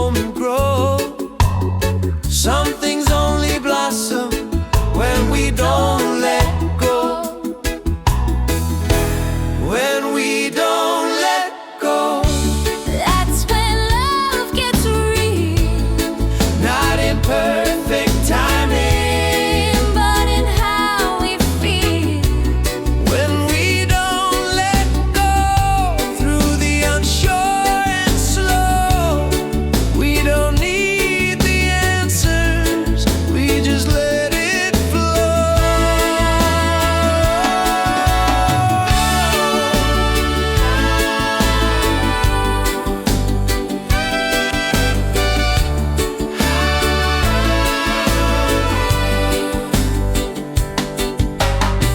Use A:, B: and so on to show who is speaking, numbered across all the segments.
A: bloom and grow. Some things only blossom when we don't let go. When we don't let go,
B: that's when love gets real.
A: not in perfect timing,
B: but in how we feel.
A: when we don't let go through the unsure and slow. We don't need the answers, we just let it flow.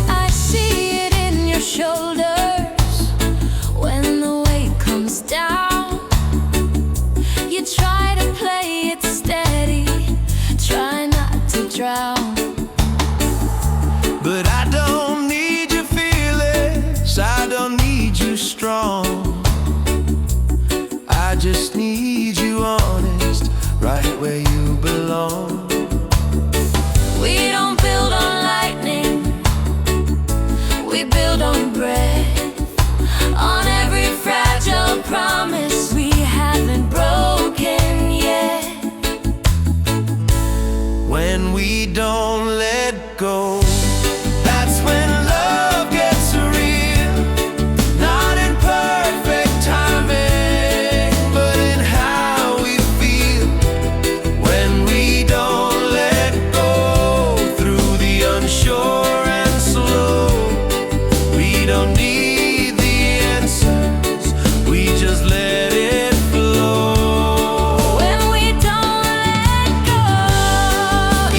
B: I see it in your shoulders when the weight comes down. You try to play it steady, try not to drown.
A: But I don't need you fearless, I don't need you strong. I just need you honest, right where you belong.
B: We don't build on lightning, we build on breath, on every fragile promise we haven't broken yet.
A: When we don't let go, that's when love gets real. Not in perfect timing, but in how we feel. When we don't let go through the unsure and slow. We don't need the answers, we just let it flow.
B: When we don't let go,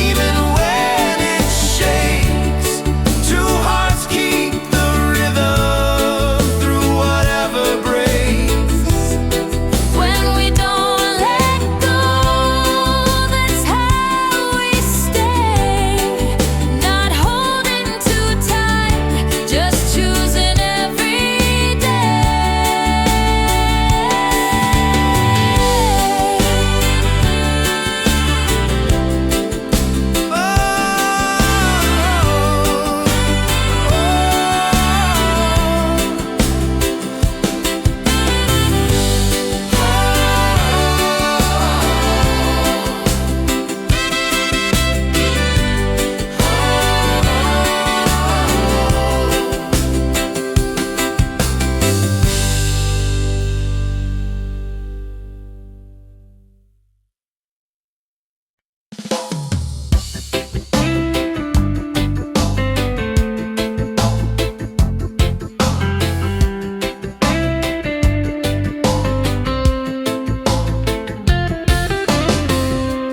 A: Even when it shakes, two hearts keep the rhythm through whatever breaks.
B: when we don't let go, that's how we stay. Not holding too tight, just choosing every day.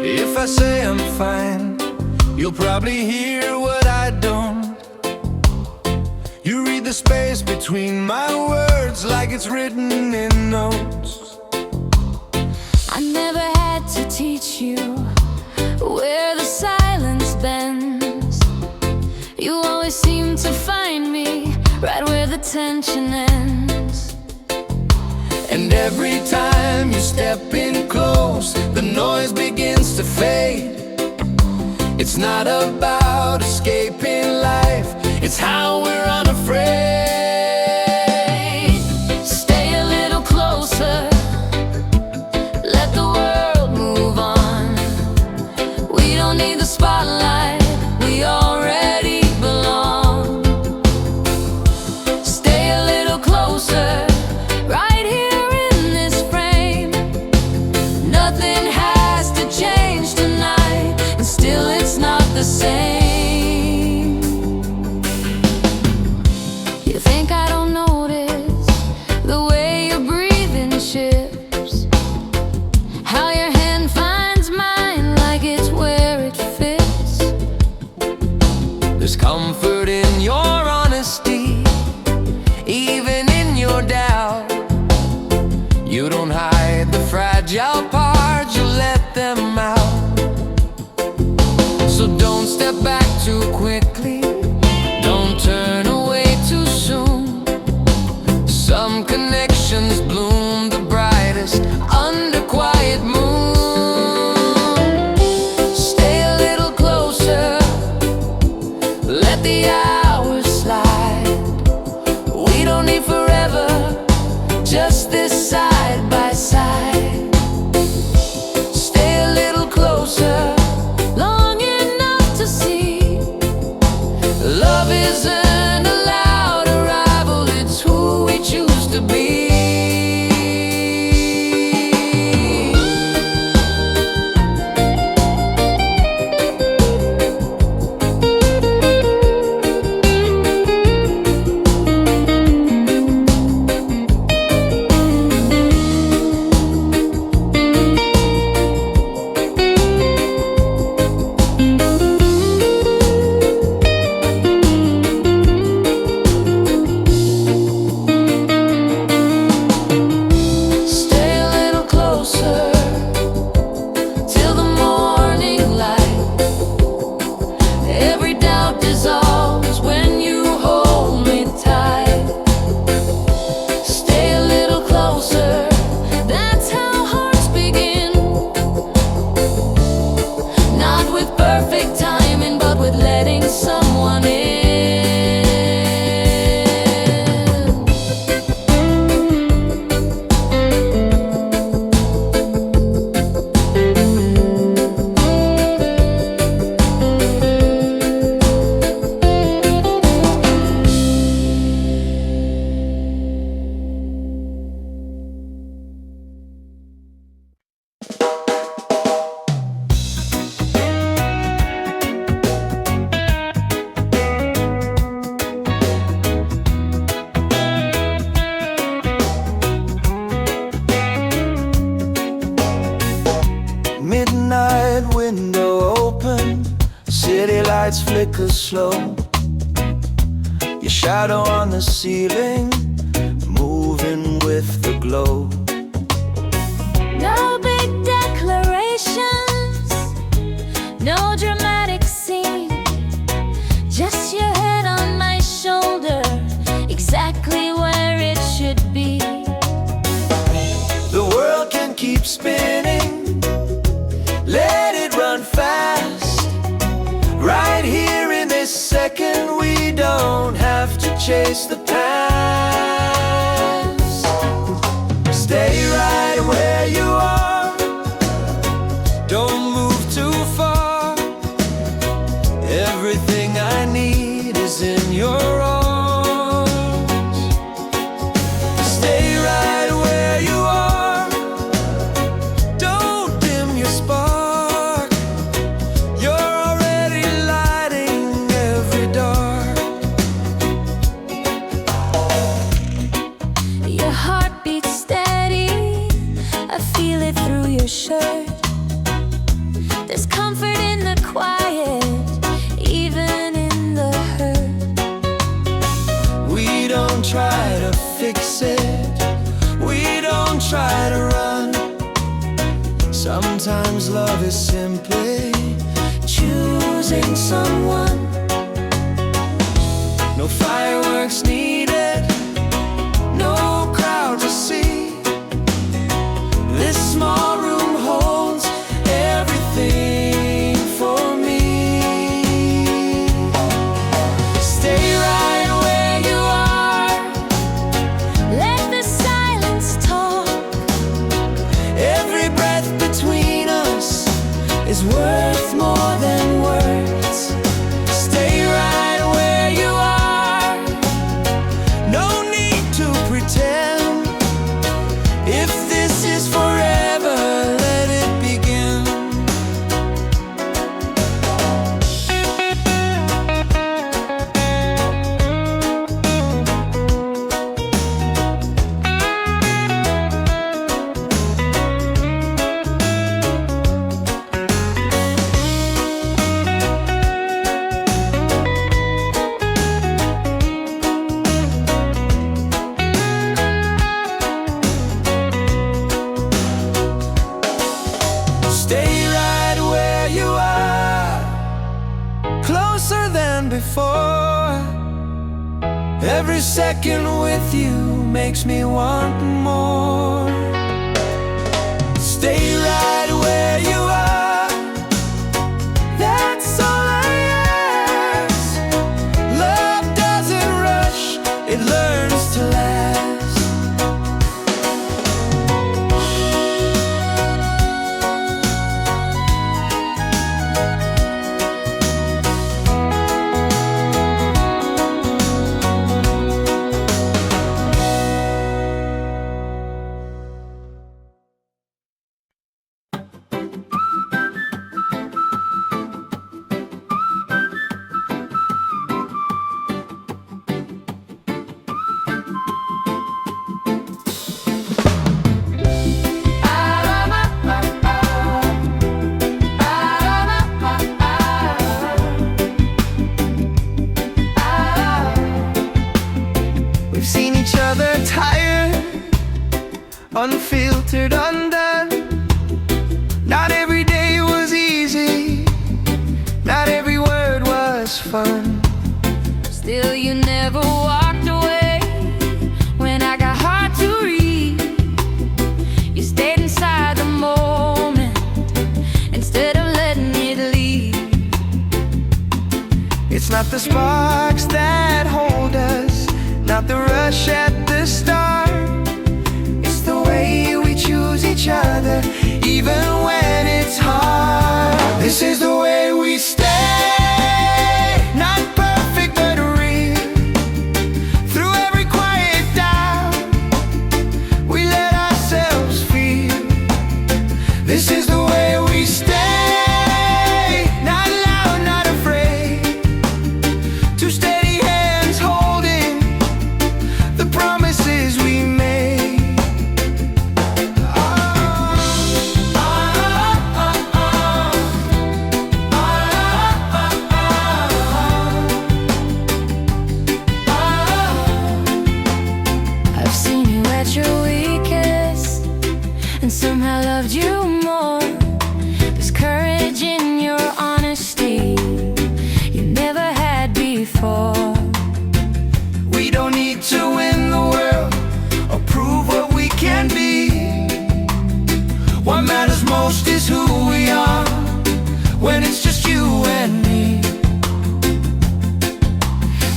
A: If I say I'm fine, you'll probably hear what I don't. You read the space between my words like it's written in notes.
B: I never had to teach you where the silence bends. You always seem to find me right where the tension ends.
A: And every time you step in close, the noise begins to fade. It's not about escaping life, it's how we're unafraid.
B: Stay a little closer, let the world move on. We don't need the spotlight, we already belong. Stay a little closer, right here in this frame. Nothing has to change tonight, and still it's not the same. You think I don't notice the way your breathing shifts, how your hand finds mine like it's where it fits.
A: There's comfort in your honesty, even in your doubt. You don't hide the fragile parts, you let them out. So don't step back too quickly, don't turn away too soon. Some connections bloom the brightest under quiet moon. Midnight window open, city lights flicker slow. Your shadow on the ceiling, moving with the glow.
B: No big declarations, no dramatic scene, just your head on my shoulder, exactly where it should be.
A: The world can keep spinning, let it run fast. Right here in this second, we don't have to chase the past. Stay right where you are, don't move too far. Everything I need is in your arms. Stay right where you are, don't dim your spark. You're already lighting every dark.
B: Your heart beats steady, I feel it through your shirt. There's comfort in the quiet, even in the hurt.
A: We don't try to fix it, we don't try to run. Sometimes love is simply choosing someone. No fireworks needed, no crowd to see. This small room holds everything for me. Stay right where you are,
B: Let the silence talk.
A: every breath between us is worth more than words. Stay right where you are, no need to pretend. If this is forever, let it begin. Stay right where you are, closer than before. Every second with you makes me want more. Stay right where you are, that's all I ask. Love doesn't rush, it learns to last. We've seen each other tired, unfiltered, undone. Not every day was easy, not every word was fun.
B: Still you never walked away when I got hard to read. You stayed inside the moment instead of letting it leave.
A: It's not the sparks that hold us, not the rush at the start. It's the way we choose each other, even when it's hard. This is the way we stay, not perfect but real. Through every quiet doubt, we let ourselves feel. This This is the way we stay, not loud, not afraid. Two steady hands holding the promises we made.
B: I've seen you at your weakest and somehow loved you more. There's courage in your honesty you never had before.
A: We don't need to win the world or prove what we can be. What matters most is who we are when it's just you and me.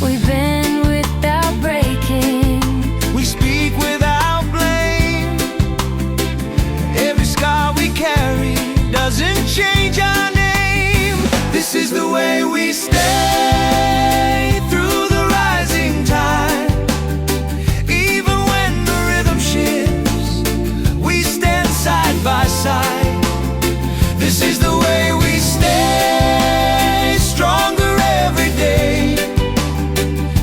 B: We bend without breaking,
A: We speak without blame. Every scar we carry doesn't change our name. This is the way we stay through the rising tide. Even when the rhythm shifts, we stand side by side. This is the way we stay, stronger every day.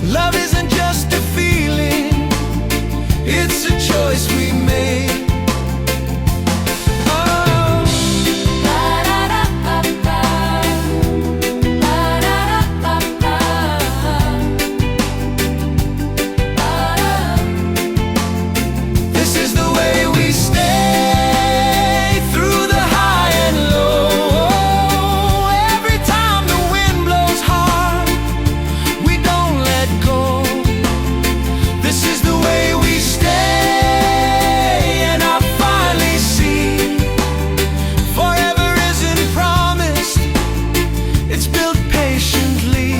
A: Love isn't just a feeling, it's a choice we made. This is the way we stay through the high and low. Every time the wind blows hard, we don't let go. This is the way we stay, and I finally see forever isn't promised, it's built patiently.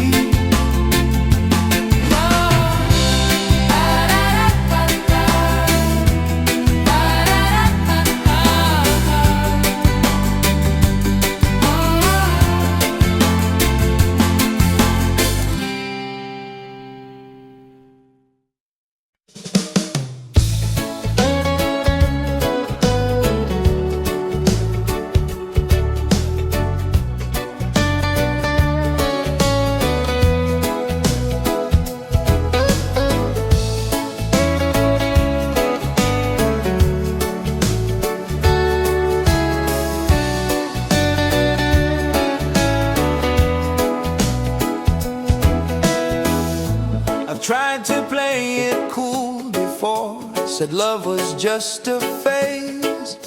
A: I've tried to play it cool before, said love was just a phase.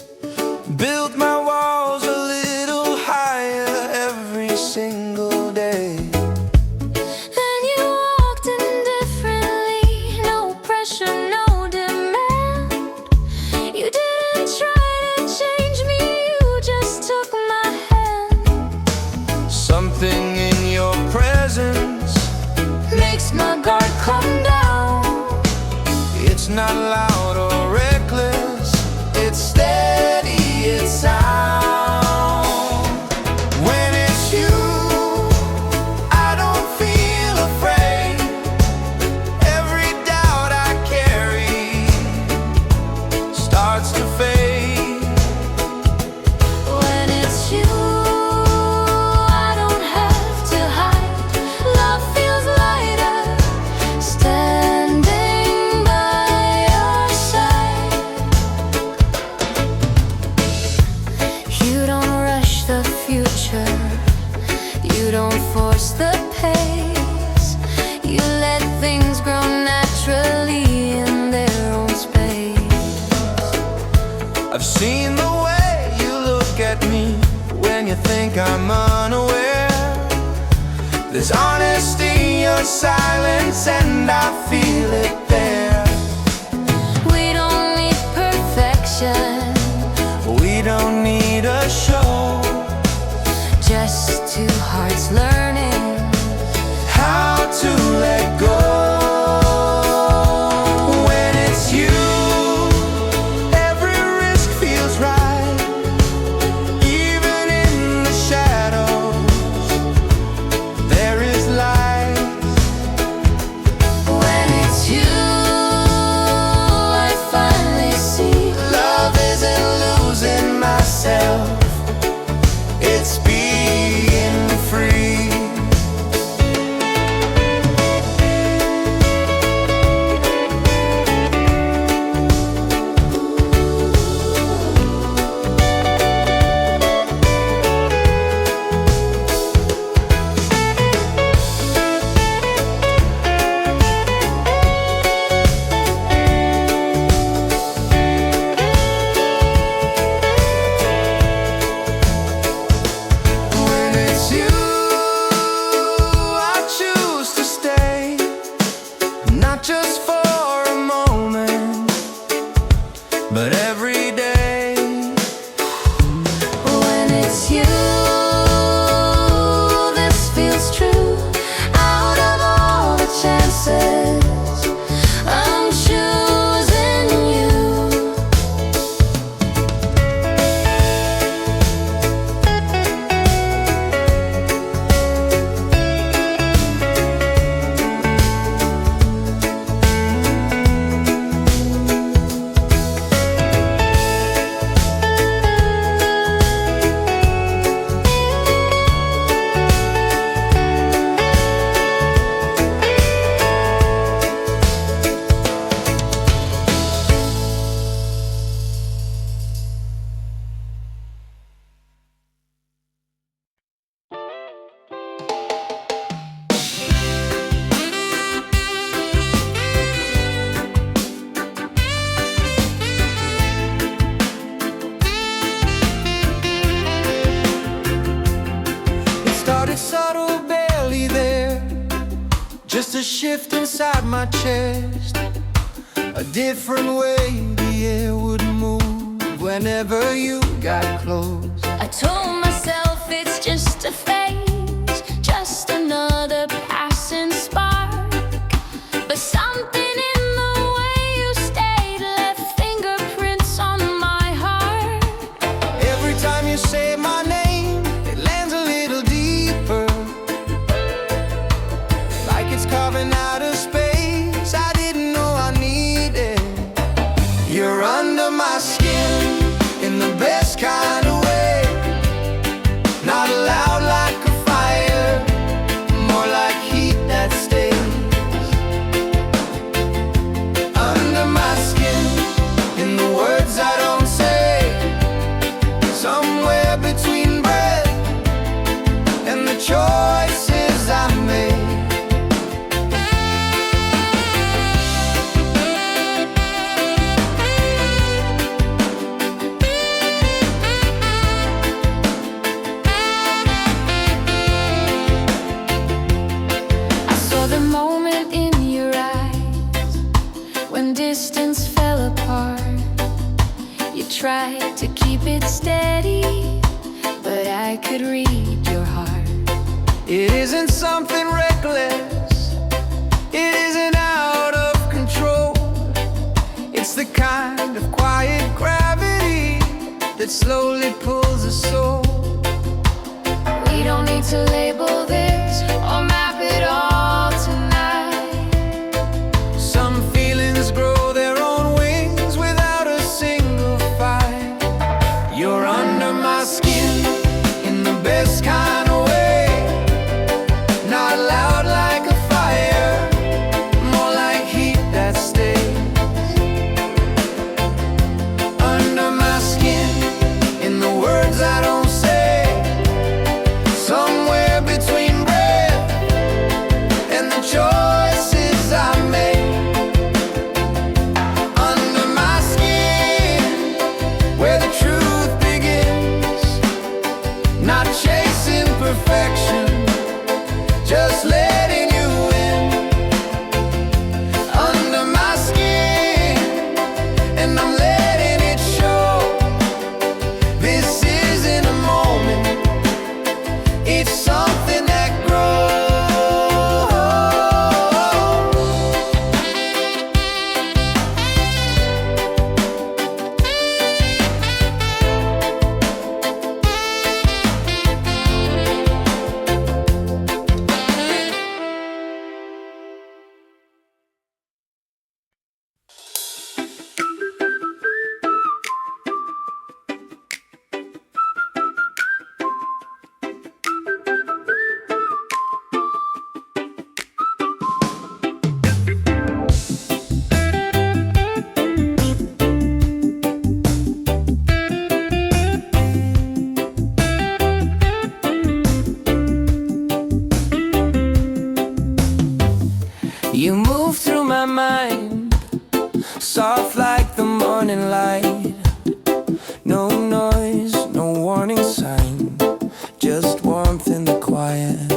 A: Built my walls a little higher every single day.
B: then you walked indifferently. No pressure, no demand. You didn't try to change me, you just took my hand.
A: Something in your presence
B: Makes my guard come down.
A: it's not loud or reckless, it's steady, it's sound. When it's you, I don't feel afraid. Every doubt I carry starts to fade.
B: When it's you, I don't have to hide. Love feels lighter, standing by your side. You don't rush the future, you don't force the pace. You let things grow naturally in their own space.
A: I've seen the way you look at me when you think I'm unaware. There's honesty in your silence, and I feel it there.
B: We don't need perfection,
A: We don't need a show,
B: just two hearts learning
A: how to let go. When it's you, every risk feels right. Even in the shadows, there is light. When it's you, I finally see love just a shift inside my chest, a different way the air would move whenever you got close.
B: I told myself it's just a phase, just another passing spark. But something in the way you stayed left fingerprints on my heart.
A: Every time you say my name, it lands a little deeper, like it's carving out of space I didn't know I needed. You're under my skin in the best kind of way, not loud like a fire, more like heat that stays. Under my skin, in the words I don't say, somewhere between breath and the choices I made.
B: The moment in your eyes when distance fell apart. You tried to keep it steady, but I could read your heart.
A: It isn't something reckless, it isn't out of control. It's the kind of quiet gravity that slowly pulls a soul.
B: We don't need to label this or map it all tonight.
A: Some feelings grow their own wings without a single fight. You're under my skin in the best kind of way, not loud like a fire, more like heat that stays. Under my skin, in the words I don't say, somewhere between breath and the choices I make. Under my skin, where the truth begins, not chasing perfection, just letting you in. Under my skin, and I'm letting it show. This isn't a moment, it's something that grows. You move through my mind, soft like the morning light. No noise, no warning sign, just warmth in the quiet.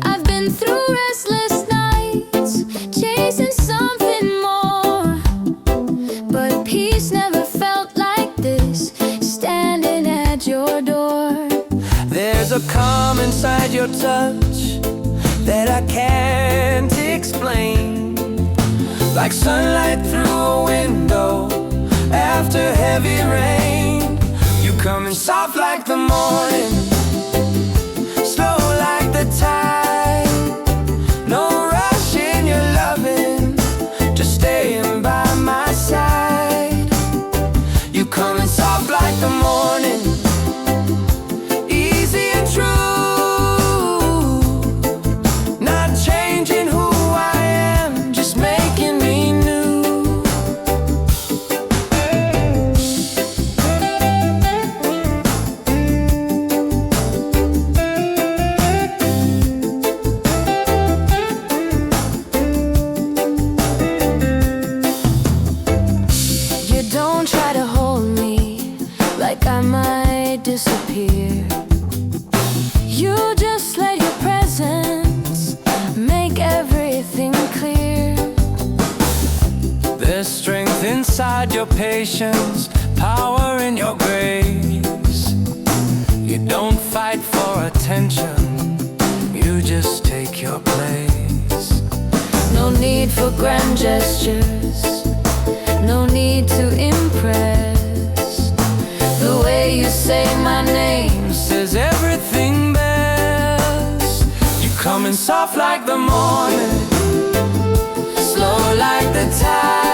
B: I've been through restless nights, chasing something more, but peace never felt like this, standing at your door.
A: There's a calm inside your touch that I can't explain, like sunlight through a window after heavy rain. You come in soft like the morning, slow like the tide. No rush in your loving, just staying by my side. You come in soft like the morning, easy and true.
B: disappear. You just let your presence
A: patience, power in your grace. You don't fight for attention, you just take your place.
B: No need for grand gestures, no need to impress. The way you say my name
A: says everything best. You come in soft like the morning, slow like the tide.